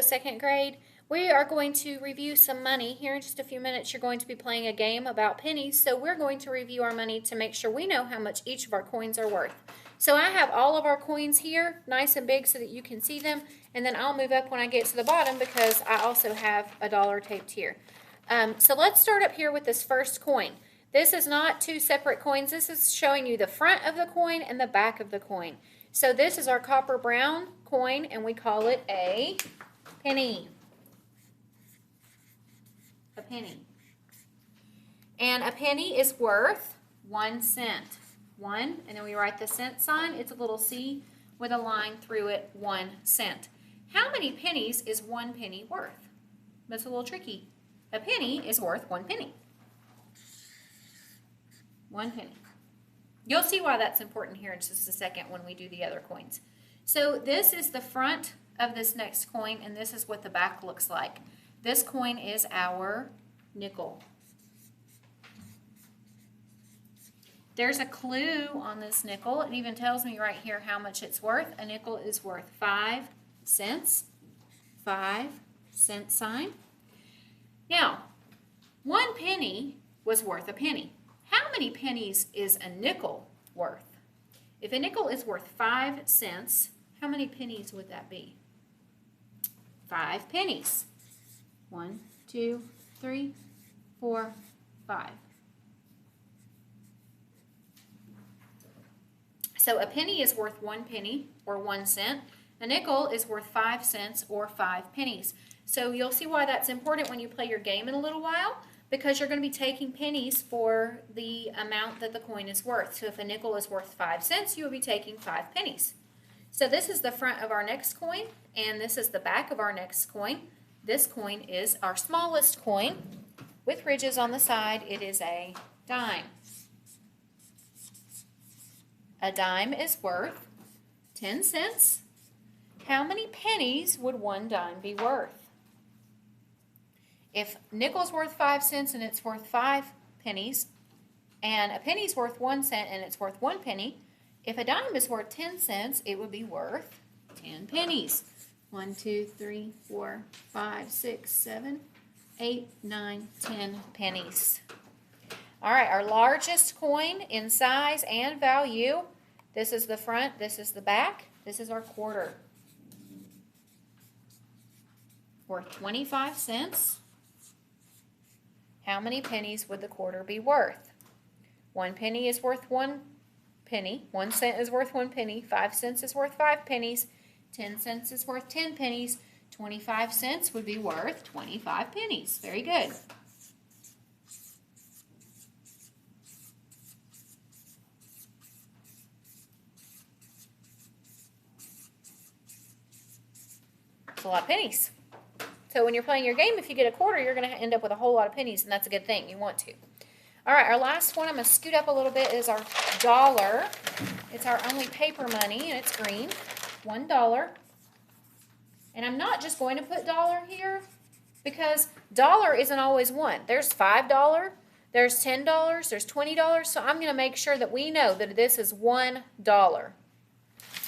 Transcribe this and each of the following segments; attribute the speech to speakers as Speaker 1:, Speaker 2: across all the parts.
Speaker 1: second grade. We are going to review some money. Here in just a few minutes, you're going to be playing a game about pennies. So we're going to review our money to make sure we know how much each of our coins are worth. So I have all of our coins here, nice and big so that you can see them. And then I'll move up when I get to the bottom because I also have a dollar taped here. So let's start up here with this first coin. This is not two separate coins. This is showing you the front of the coin and the back of the coin. So this is our copper brown coin, and we call it a penny. A penny. And a penny is worth 1 cent. 1, and then we write the cent sign. It's a little C with a line through it, 1 cent. How many pennies is 1 penny worth? That's a little tricky. A penny is worth 1 penny. 1 penny. You'll see why that's important here in just a second when we do the other coins. So this is the front of this next coin, and this is what the back looks like. This coin is our nickel. There's a clue on this nickel. It even tells me right here how much it's worth. A nickel is worth 5 cents. 5-cent sign. Now, 1 penny was worth a penny. How many pennies is a nickel worth? If a nickel is worth 5 cents, how many pennies would that be? 5 pennies. 1, 2, 3, 4, 5. So a penny is worth 1 penny or 1 cent. A nickel is worth 5 cents or 5 pennies. So you'll see why that's important when you play your game in a little while, because you're going to be taking pennies for the amount that the coin is worth. So if a nickel is worth 5 cents, you will be taking 5 pennies. So this is the front of our next coin, and this is the back of our next coin. This coin is our smallest coin with ridges on the side. It is a dime. A dime is worth 10 cents. How many pennies would 1 dime be worth? If nickel's worth 5 cents and it's worth 5 pennies, and a penny's worth 1 cent and it's worth 1 penny, if a dime is worth 10 cents, it would be worth 10 pennies. 1, 2, 3, 4, 5, 6, 7, 8, 9, 10 pennies. All right, our largest coin in size and value. This is the front, this is the back, this is our quarter. Worth 25 cents. How many pennies would the quarter be worth? 1 penny is worth 1 penny. 1 cent is worth 1 penny. 5 cents is worth 5 pennies. 10 cents is worth 10 pennies. 25 cents would be worth 25 pennies. Very good. That's a lot of pennies. So when you're playing your game, if you get a quarter, you're going to end up with a whole lot of pennies, and that's a good thing. You want to. All right, our last one, I'm going to scoot up a little bit, is our dollar. It's our only paper money, and it's green. $1. And I'm not just going to put dollar here because dollar isn't always 1. There's $5, there's $10, there's $20, so I'm going to make sure that we know that this is $1.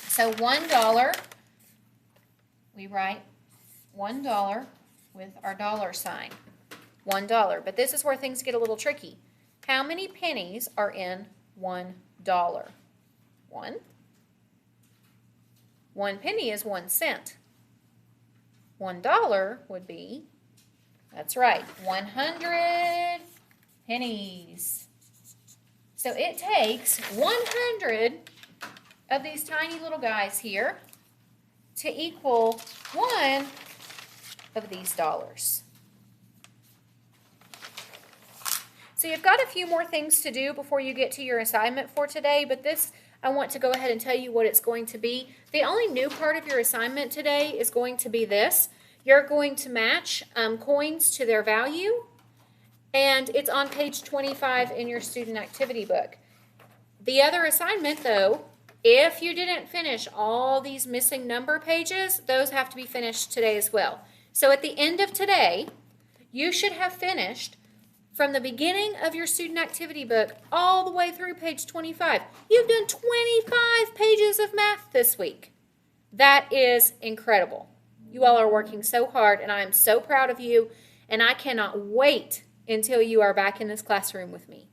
Speaker 1: So $1, we write $1 with our dollar sign. $1. But this is where things get a little tricky. How many pennies are in $1? 1. 1 penny is 1 cent. $1 would be, that's right, 100 pennies. So it takes 100 of these tiny little guys here to equal 1 of these dollars. So you've got a few more things to do before you get to your assignment for today, but this, I want to go ahead and tell you what it's going to be. The only new part of your assignment today is going to be this. You're going to match coins to their value, and it's on page 25 in your student activity book. The other assignment, though, if you didn't finish all these missing number pages, those have to be finished today as well. So at the end of today, you should have finished from the beginning of your student activity book all the way through page 25. You've done 25 pages of math this week. That is incredible. You all are working so hard, and I am so proud of you, and I cannot wait until you are back in this classroom with me.